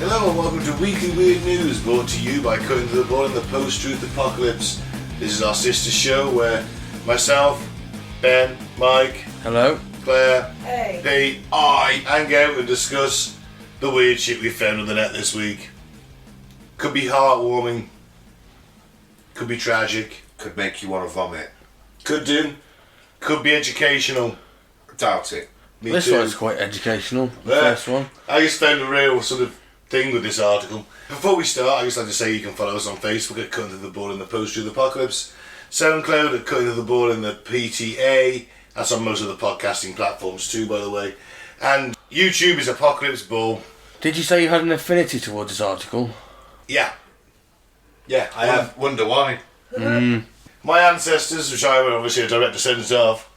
Hello and welcome to Weekly Weird News, brought to you by Cutting to the Ball and the Post-Truth Apocalypse. This is our sister show where myself, Ben, Mike, hello, Claire, hey, Pete, I hang out and discuss the weird shit we found on the net this week. Could be heartwarming, could be tragic, Could make you want to vomit. could do, could be educational. Doubt it. Me this too. one's quite educational, the Yeah. first one. I just found a real sort of thing with this article. Before we start, I just like to say you can follow us on Facebook at Cutting to the Ball in the Post-Truth Apocalypse, SoundCloud at Cutting to the Ball in the PTA, that's on most of the podcasting platforms too, by the way, and YouTube is Apocalypse Ball. Did you say you had an affinity towards this article? Yeah, I have. Wonder why. My ancestors, which I am obviously a direct descendant of,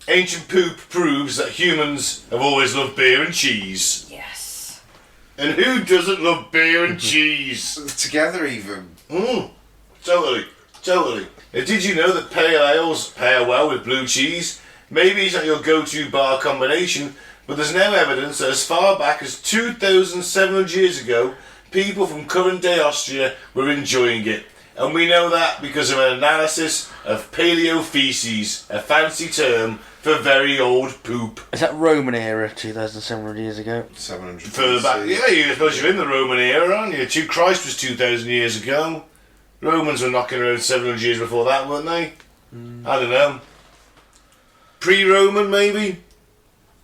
ancient poop proves that humans have always loved beer and cheese. yes. And who doesn't love beer and cheese? Together even. Totally. Now, did you know that pale ales pair well with blue cheese? Maybe it's not your go-to bar combination, but there's now evidence that as far back as 2,700 years ago, people from current-day Austria were enjoying it. And we know that because of an analysis of paleofeces, a fancy term for very old poop. Is that Roman era, 2,700 years ago? 700 Further back, BC. yeah, I suppose you're in the Roman era, aren't you? Christ was 2,000 years ago. Romans were knocking around 700 years before that, weren't they? I don't know. Pre-Roman, maybe?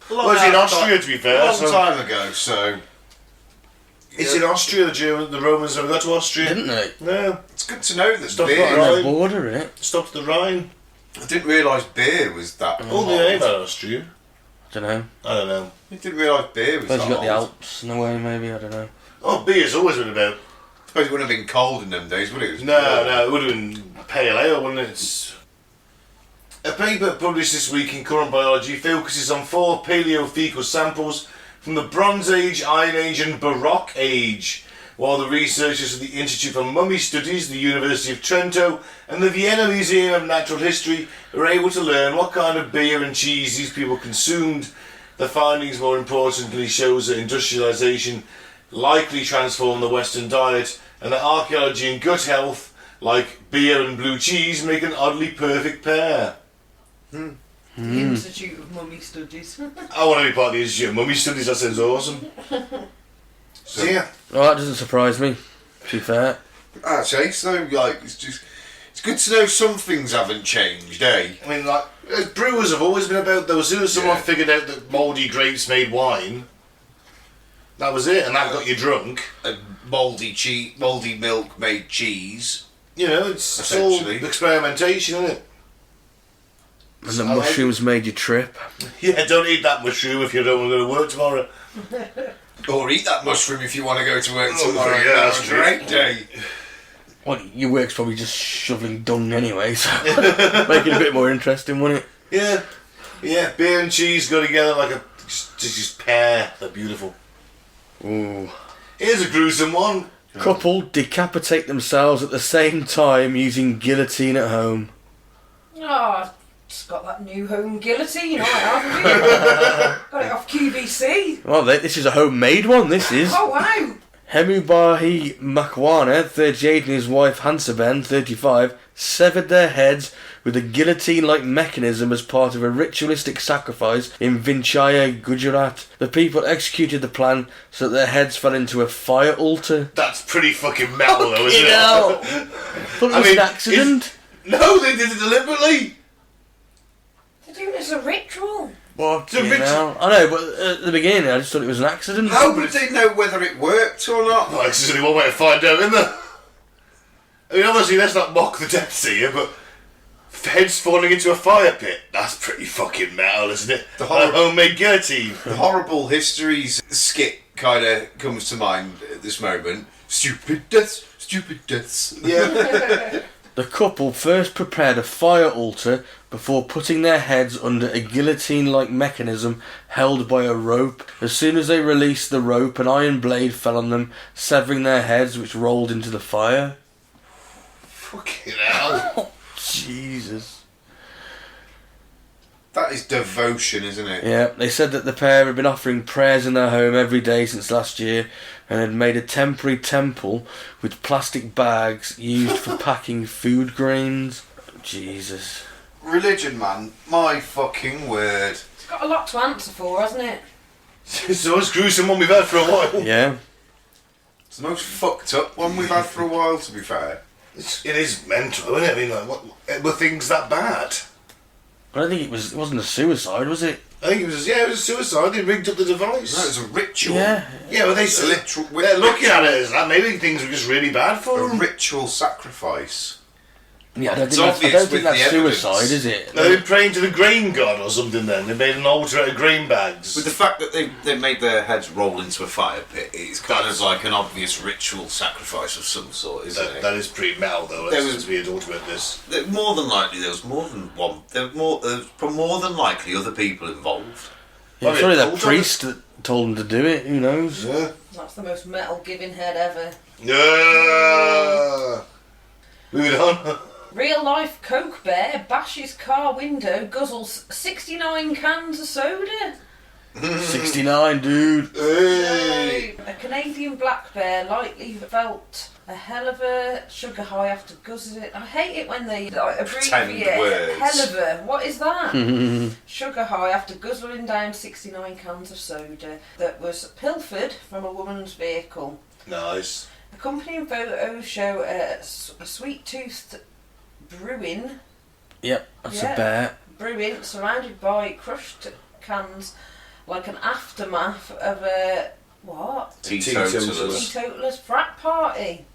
Well, it's in Austria, to be fair. A long so- time ago, so... It's in Austria, the Romans never got to Austria. Didn't they? No, It's good to know that Stop beer... that, Got right. a border in it. stopped at the Rhine. I didn't realise beer was that Oh, they ain't old. about Austria. Don't know. I don't know. I didn't realise beer was Suppose that you got the old. Alps in a way, maybe, I don't know. Oh, beer's always been about. I suppose it wouldn't have been cold in them days, would it? It was No, it would have been pale ale, wouldn't it? A paper published this week in Current Biology focuses on 4 paleofecal samples from the Bronze Age, Iron Age and Baroque Age, while the researchers of the Institute for Mummy Studies, the University of Trento and the Vienna Museum of Natural History were able to learn what kind of beer and cheese these people consumed. The findings, more importantly, shows that industrialization likely transformed the Western diet, and that archaeology and gut health, like beer and blue cheese, make an oddly perfect pair. The Institute of Mummy Studies. I want to be part of the Institute of Mummy Studies, that sounds awesome. So yeah, Well, that doesn't surprise me, to be fair. Actually, so, like, it's good to know some things haven't changed, eh? I mean, like, brewers have always been about, though, as soon as someone Yeah. figured out that mouldy grapes made wine, that was it, and that got you drunk. And mouldy milk made cheese. You know, it's all Essentially. experimentation, isn't it? And the I like mushrooms made you trip. Yeah, don't eat that mushroom if you don't want to go to work tomorrow. Or eat that mushroom if you want to go to work Oh, tomorrow. yeah, That's that's a great day. Well, your work's probably just shoveling dung anyway, so make it a bit more interesting, wouldn't it? Yeah, beer and cheese go together like a just pair. They're beautiful. Ooh. Here's a gruesome one. Couple decapitate themselves at the same time using guillotine at home. Oh, just got that new home guillotine. I have. Got it off QVC. Well, this is a homemade one, this is. Oh wow. Hemubahi Makwana, 38, and his wife Hansaben, 35, severed their heads with a guillotine-like mechanism as part of a ritualistic sacrifice in Vinchaya, Gujarat. The people executed the plan so that their heads fell into a fire altar. That's pretty fucking metal, though, isn't You it? know. Thought it was an accident. No, they did it deliberately. They're doing it as a ritual. What? The rich- I know, but at the beginning I just thought it was an accident. How would they know whether it worked or not? Well, there's only one way to find out, isn't there? I mean, obviously, let's not mock the depths here, but heads falling into a fire pit, that's pretty fucking metal, isn't it? The whole- A homemade guillotine. The Horrible Histories skit kind of comes to mind at this moment. Stupid deaths, stupid deaths. Yeah. The couple first prepared a fire altar before putting their heads under a guillotine-like mechanism held by a rope. As soon as they released the rope, an iron blade fell on them, severing their heads, which rolled into the fire. Fucking hell. Jesus. That is devotion, isn't it? Yeah, they said that the pair had been offering prayers in their home every day since last year and had made a temporary temple with plastic bags used for packing food grains. Jesus. Religion, man. My fucking word. It's got a lot to answer for, hasn't it? It's the most gruesome one we've had for a while. Yeah. It's the most fucked up one we've had for a while, to be fair. It is mental, isn't it? I mean, like, what were things that bad? I don't think it wasn't a suicide, was it? I think it was a suicide. They rigged up the device. No, it was a ritual. Yeah. Yeah, well, they're looking at it as that. Maybe things were just really bad for A them. ritual sacrifice. Yeah, I don't It's think obvious with that's the evidence. suicide, is it? They've been praying to the grain god or something then. They made an altar out of grain bags. With the fact that they made their heads roll into a fire pit, it's kind of like an obvious ritual sacrifice of some sort, isn't it? That is pretty metal though. There Let's was- be adult about this. More than likely, there was more than one. There were more than likely other people involved. Yeah, Well, sorry, yeah, that cult priest that told them to do it, who knows? Yeah. That's the most metal giving head ever. Yeah. Moving on. Real life Coke bear bashes car window, guzzles 69 cans of soda. 69, dude. Hey. A Canadian black bear lightly felt a hell of a sugar high after guzzling it. I hate it when they Pretend abbreviate. words. Hell of a. What is that? Sugar high after guzzling down 69 cans of soda that was pilfered from a woman's vehicle. Nice. Accompanying photos show a sweet-toothed Bruin Yep, that's Yeah. a bear. brewing surrounded by crushed cans like an aftermath of a what? Teetotalers. Teetotalers frat party.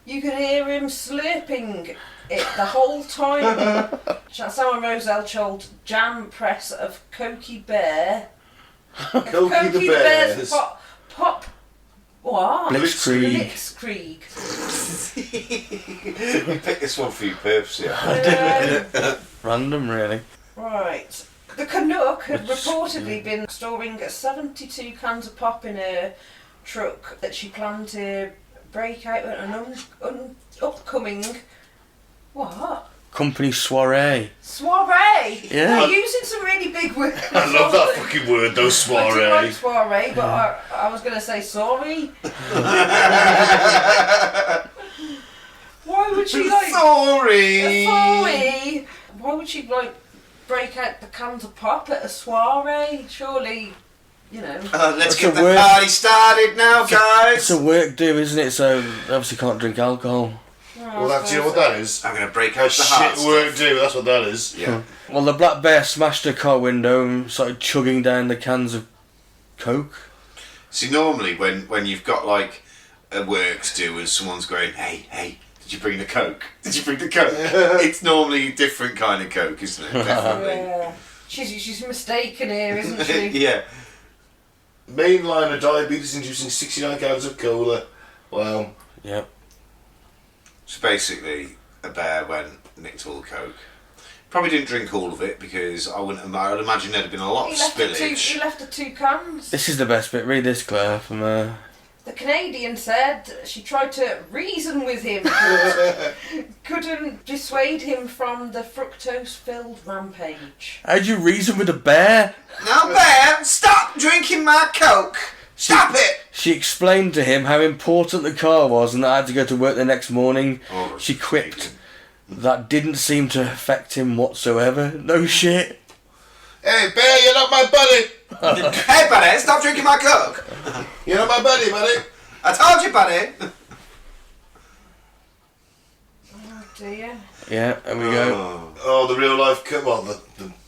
You could hear him slurping it the whole time. Someone Roselle told Jam Press of Cokie Bear. Cokie the Bears. Pop what? Blitzkrieg. You picked this one for your purpose, yeah. Random, really. Right. The Canuck had reportedly been storing 72 cans of pop in her truck that she planned to break out at an upcoming... What? Company soiree. Soiree! Yeah. They're using some really big words. I love that fucking word, though, I do soiree. like soiree, but I was going to say sorry. Why would she like... Sorry! Sorry! Why would she like break out the cans of pop at a soiree? Surely, you know... Let's That's get a the word. party started now, It's guys! a work do, isn't it? So they obviously can't drink alcohol. Well, that's, you know what that is? I'm going to break A out the hard shit work stuff. do, that's what that is. Yeah. Well, the black bear smashed her car window and started chugging down the cans of Coke. See, normally when you've got like a work to do and someone's going, hey, did you bring the Coke? Did you bring the Coke? It's normally a different kind of Coke, isn't it? Definitely. Yeah. She's mistaken here, isn't she? Yeah. Main line of diabetes inducing 69 cans of cola. Wow. Yep. So basically, a bear went, nicked all the Coke. Probably didn't drink all of it because I would imagine there'd have been a lot of spillage. He left her 2 cans. This is the best bit. Read this, Claire, from The Canadian said she tried to reason with him, but couldn't dissuade him from the fructose-filled rampage. How'd you reason with a bear? Now, bear, stop drinking my Coke! Stop it! She explained to him how important the car was and that I had to go to work the next morning. Oh, She quipped. That didn't seem to affect him whatsoever. No shit. Hey, Bear, you're not my buddy. Hey, buddy, stop drinking my Coke! You're not my buddy, buddy. I told you, buddy! Oh dear. Yeah, there we go. Oh, the real life,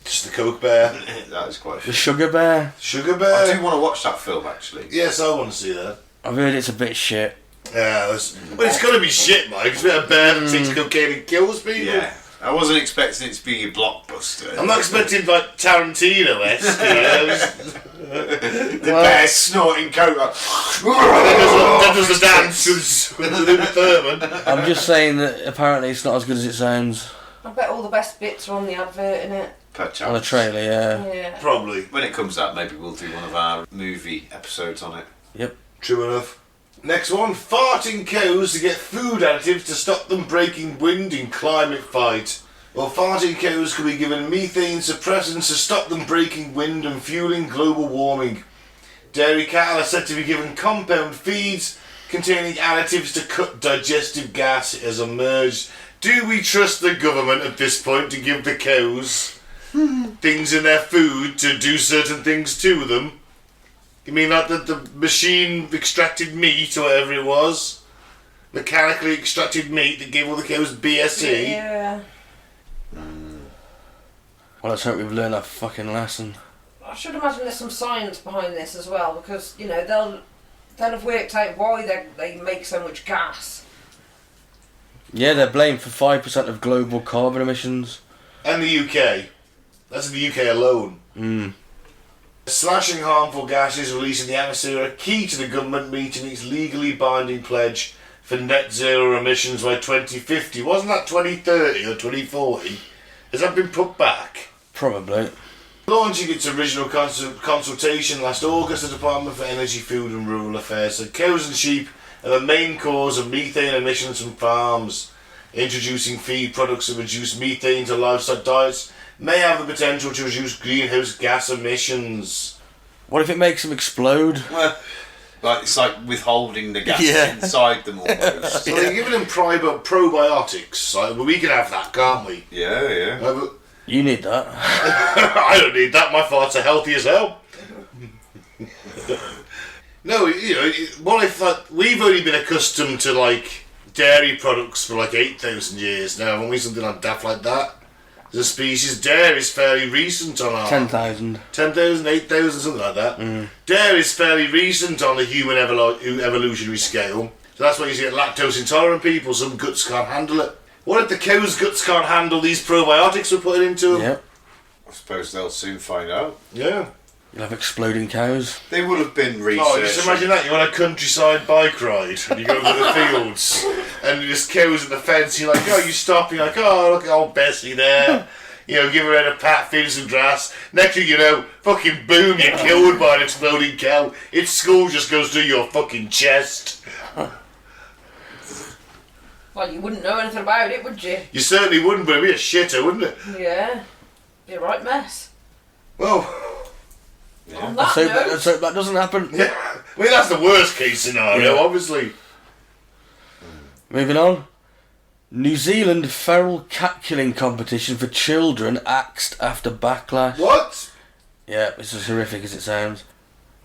just the Coke Bear. That is quite The sugar bear. Sugar I Bear. do want to watch that film, actually. Yes, I want to see that. I've heard it's a bit shit. Yeah, well, it's got to be shit, Mike. It's about a bear that takes cocaine and kills people. Yeah. I wasn't expecting it to be a blockbuster. I'm not expecting like Tarantino-esque, you know. The bear snorting Coke. That does the dance with Uma Thurman. I'm just saying that apparently it's not as good as it sounds I bet all the best bits are on the advert in it. on a trailer, yeah. Yeah. Probably. When it comes out, maybe we'll do one of our movie episodes on it. Yep. True enough. Next one, farting cows to get food additives to stop them breaking wind in climate fight. Well, farting cows could be given methane suppressants to stop them breaking wind and fueling global warming. Dairy cattle are said to be given compound feeds containing additives to cut digestive gas as emerged. Do we trust the government at this point to give the cows things in their food to do certain things to them? You mean like the machine extracted meat or whatever it was? Mechanically extracted meat that gave all the cows BSE? Yeah. Well, let's hope we've learned our fucking lesson. I should imagine there's some science behind this as well, because, you know, they'll have worked out why they make so much gas. Yeah, they're blamed for 5% of global carbon emissions. And the UK. That's in the UK alone. Slashing harmful gases released in the atmosphere are key to the government meeting its legally binding pledge for net zero emissions by 2050. Wasn't that 2030 or 2040? Has that been put back? Probably. Launching its original consultation last August, the Department for Energy, Food and Rural Affairs said cows and sheep are the main cause of methane emissions from farms. Introducing feed products that reduce methane to livestock diets may have the potential to reduce greenhouse gas emissions. What if it makes them explode? Well, it's like withholding the gas Yeah. inside them almost. So they're giving them probiotics. Like, well, we can have that, can't we? Yeah. But You need that. I don't need that. My farts are healthy as hell. No, you know, what if we've only been accustomed to like dairy products for like 8,000 years now, haven't we? Something like daft like that. As a species, dairy is fairly recent on our 10,000. 10,000, 8,000, something like that. Dairy is fairly recent on the human evolutionary scale. So that's why you get lactose intolerant people. Some guts can't handle it. What if the cow's guts can't handle these probiotics we're putting into them? Yep. I suppose they'll soon find out. Yeah. You'll have exploding cows. They would have been researched. Oh, just imagine that. You're on a countryside bike ride and you go over the fields and there's cows at the fence. You're like, oh, you stop. You're like, oh, look at old Bessie there. You know, give her a pat, feed her some grass. Next thing you know, fucking boom, you're killed by an exploding cow. Its skull just goes through your fucking chest. Well, you wouldn't know anything about it, would you? You certainly wouldn't, but it'd be a shitter, wouldn't it? Yeah. Be a right mess. Well, On Let's that hope note, that doesn't happen. yeah. I mean, that's the worst case scenario, Yeah. obviously. Moving on. New Zealand feral cat killing competition for children axed after backlash. What? Yeah, it's as horrific as it sounds.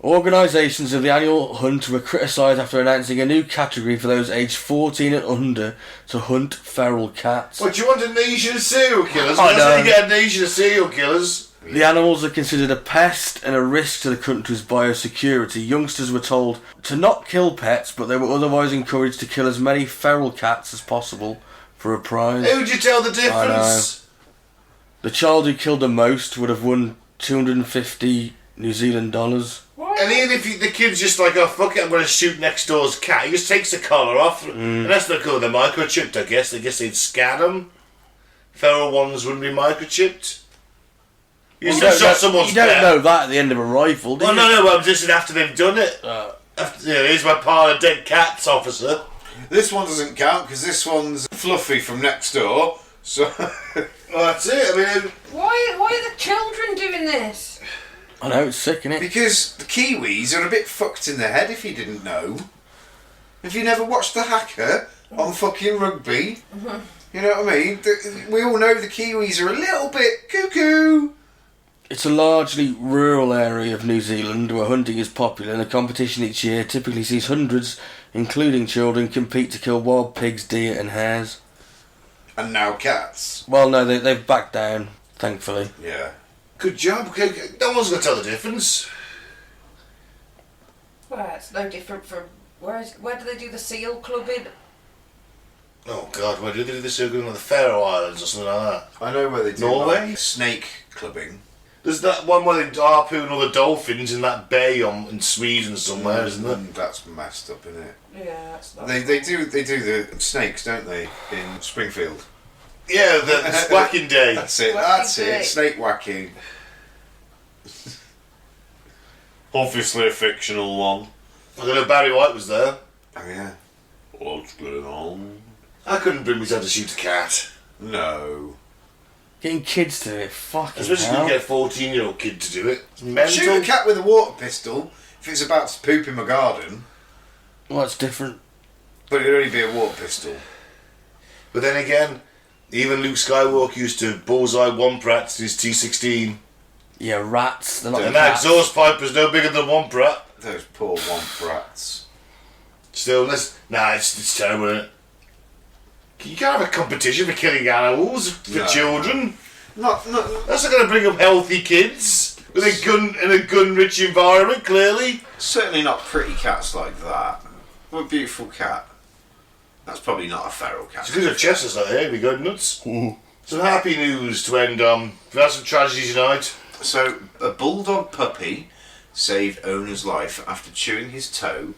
Organisations of the annual hunt were criticised after announcing a new category for those aged 14 and under to hunt feral cats. What, do you want a nation of serial killers? I That's know. how you get a nation of serial killers. The animals are considered a pest and a risk to the country's biosecurity. Youngsters were told to not kill pets, but they were otherwise encouraged to kill as many feral cats as possible for a prize. Who'd you tell the difference? The child who killed the most would have won 250 New Zealand dollars. And even if the kid's just like, oh fuck it, I'm going to shoot next door's cat, he just takes the collar off. And that's not cool, they're microchipped, I guess. I guess they'd scan them. Feral ones wouldn't be microchipped. You just shot someone's You don't pet. know that at the end of a rifle, do Well, you? no, but I'm just saying after they've done it. After, you know, here's my pile of dead cats, officer. This one doesn't count because this one's Fluffy from next door. So Well, that's it. I mean, why are the children doing this? I know, it's sick, innit? because the Kiwis are a bit fucked in the head. If you didn't know, have you never watched The Hacker on fucking rugby? You know what I mean? We all know the Kiwis are a little bit cuckoo. It's a largely rural area of New Zealand where hunting is popular, and the competition each year typically sees hundreds, including children, compete to kill wild pigs, deer and hares. And now cats. Well, no, they've backed down, thankfully. Yeah. good job. Okay, no one's going to tell the difference. Well, it's no different from where do they do the seal clubbing? Oh God, where do they do this? Going on the Faroe Islands or something like that? I know where they do Norway? like snake clubbing. There's that one where they harpoon all the dolphins in that bay in Sweden somewhere, isn't there? That's messed up, isn't it? Yeah, that's not. They do the snakes, don't they, in Springfield? Yeah, the whacking day. That's it. Whacking That's day. it. Snake whacking. Obviously a fictional one. I don't know, Barry White was there. Oh yeah. What's going on? I couldn't bring myself to shoot a cat. No. Getting kids to do it, fucking Especially hell. if you get a 14-year-old kid to do it. It's Shoot a mental. cat with a water pistol if it's about to poop in my garden, Well, it's different. but it'd only be a water pistol. But then again, even Luke Skywalker used to bullseye Womprats in his T-16. Yeah, rats. They're not And that cats. exhaust pipe was no bigger than Womprat. Those poor womp-rats. Still, it's terrible, isn't it? You can't have a competition for killing animals for No. children. Not That's not going to bring up healthy kids with a gun in a gun-rich environment. Clearly, certainly not pretty cats like that. What a beautiful cat. That's probably not a feral cat. if there's a chestnuts like that, we go nuts. Some happy news to end on. We've had some tragedies tonight. So, a bulldog puppy saved owner's life after chewing his toe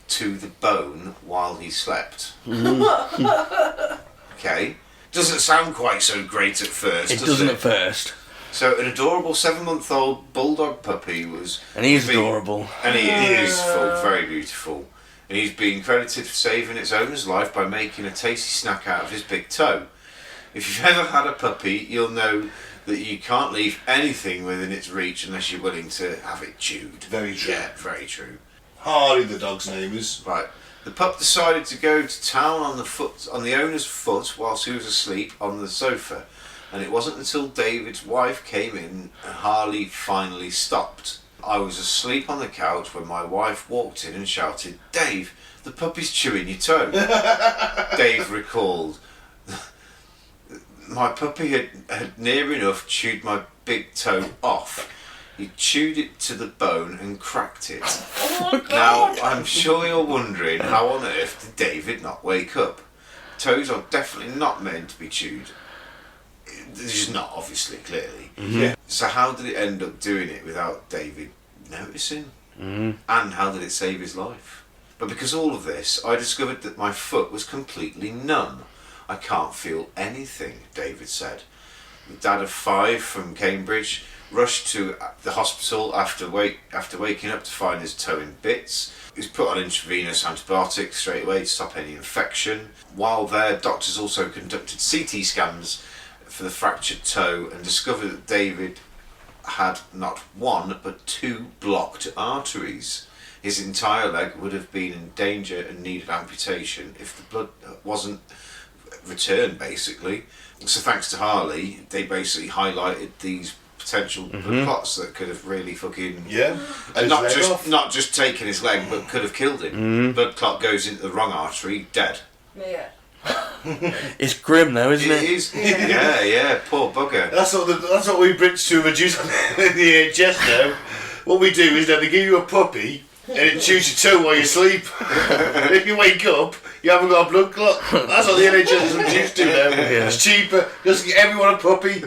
to the bone while he slept. Okay. Doesn't sound quite so great at first, It does doesn't it? at first. So, an adorable 7-month-old bulldog puppy was... And he's being- adorable. And he is very beautiful. And he's been credited for saving its owner's life by making a tasty snack out of his big toe. If you've ever had a puppy, you'll know that you can't leave anything within its reach unless you're willing to have it chewed. Very true. Yeah, very true. Harley, the dog's name is. Right. The pup decided to go to town on the owner's foot whilst he was asleep on the sofa. And it wasn't until David's wife came in and Harley finally stopped. I was asleep on the couch when my wife walked in and shouted, "Dave, the puppy's chewing your toe." Dave recalled, "My puppy had near enough chewed my big toe off. He chewed it to the bone and cracked it." Oh my Now, God. I'm sure you're wondering how on earth did David not wake up? Toes are definitely not meant to be chewed. They're just not, obviously, clearly. Yeah. So how did it end up doing it without David noticing? And how did it save his life? But because of all of this, I discovered that my foot was completely numb. I can't feel anything, David said. The dad of 5 from Cambridge rushed to the hospital after waking up to find his toe in bits. He was put on intravenous antibiotics straight away to stop any infection. While there, doctors also conducted CT scans for the fractured toe and discovered that David had not 1 but 2 blocked arteries. His entire leg would have been in danger and needed amputation if the blood wasn't returned, basically. So thanks to Harley, they basically highlighted these potential blood clots that could have really fucking... Yeah. And His leg not off. just taken his leg, but could have killed him. Blood clot goes into the wrong artery, dead. Yeah. It's grim though, isn't it? It is. Yeah, poor bugger. That's what we Brits to reduce in the NHS now. What we do is that they give you a puppy and it chews your toe while you sleep. If you wake up, you haven't got a blood clot. That's what the NHS is reduced to now. Yeah. It's cheaper. Just get everyone a puppy.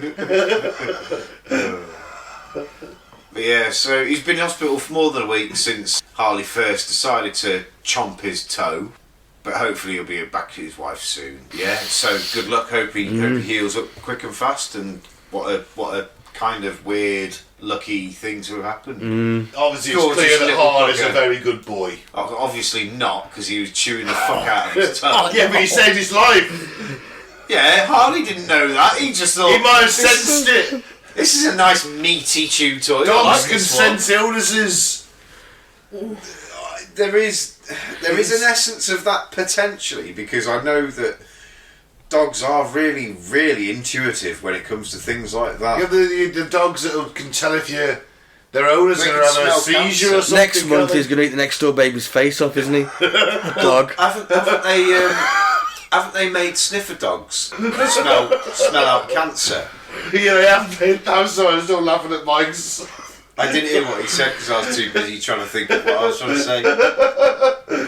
But yeah, so he's been in hospital for more than a week since Harley first decided to chomp his toe. But hopefully he'll be back to his wife soon. Yeah, so good luck. Hope he heals up quick and fast. And what a kind of weird, lucky thing to have happened. Obviously, it's Gorgeous clear that little Hard is a bugger. very good boy. Obviously not, because he was chewing the fuck out of his toe. Yeah, but he saved his life. Yeah, Harley didn't know that. He just thought He might have this sensed it. This is a nice meaty chew toy. I Dogs like can this one. sense illnesses. There is an essence of that potentially, because I know that dogs are really, really intuitive when it comes to things like that. Yeah, the dogs that can tell if their owners They are can going to have a smell seizure cancer. or something. Next month can't they? he's going to eat the next door baby's face off, isn't he? Dog. Haven't they made sniffer dogs that smell out cancer? Yeah, I'm sorry, I'm still laughing at Mike's. I didn't hear what he said because I was too busy trying to think of what I was trying to say.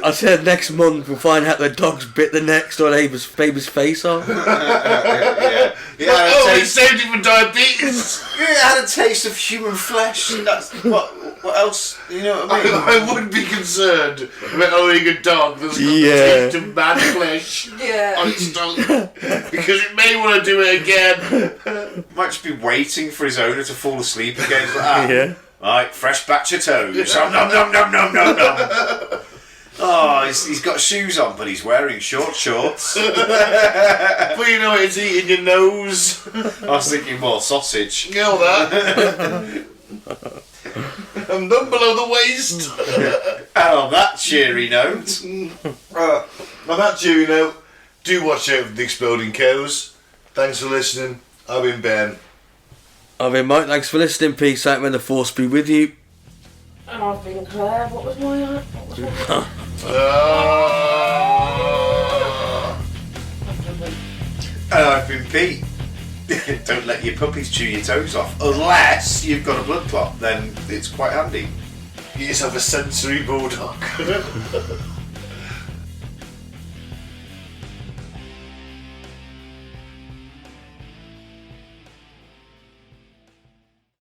I said next month we'll find out the dog's bit the next door baby's face off. Yeah, Oh, it saved it from diabetes. it had a taste of human flesh. That's what else? You know what I mean? I would be concerned about owning a dog that's got Yeah. the taste of man flesh on Yeah. its tongue. Because it may want to do it again. Might just be waiting for his owner to fall asleep again. Like, Yeah. Right, fresh batch of toes. Nom nom nom nom nom nom nom. Oh, he's got shoes on, but he's wearing short shorts. But you know it's eating your nose. I was thinking more sausage. You know that. And then below the waist. And on that cheery note, On that cheery note, do watch out for the exploding cows. Thanks for listening. I've been Ben. I've been Mike, thanks for listening. Peace out, may the force be with you. And I've been Claire. What was my and I've been Pete. Don't let your puppies chew your toes off, unless you've got a blood clot. Then it's quite handy. You just have a sensory bulldog.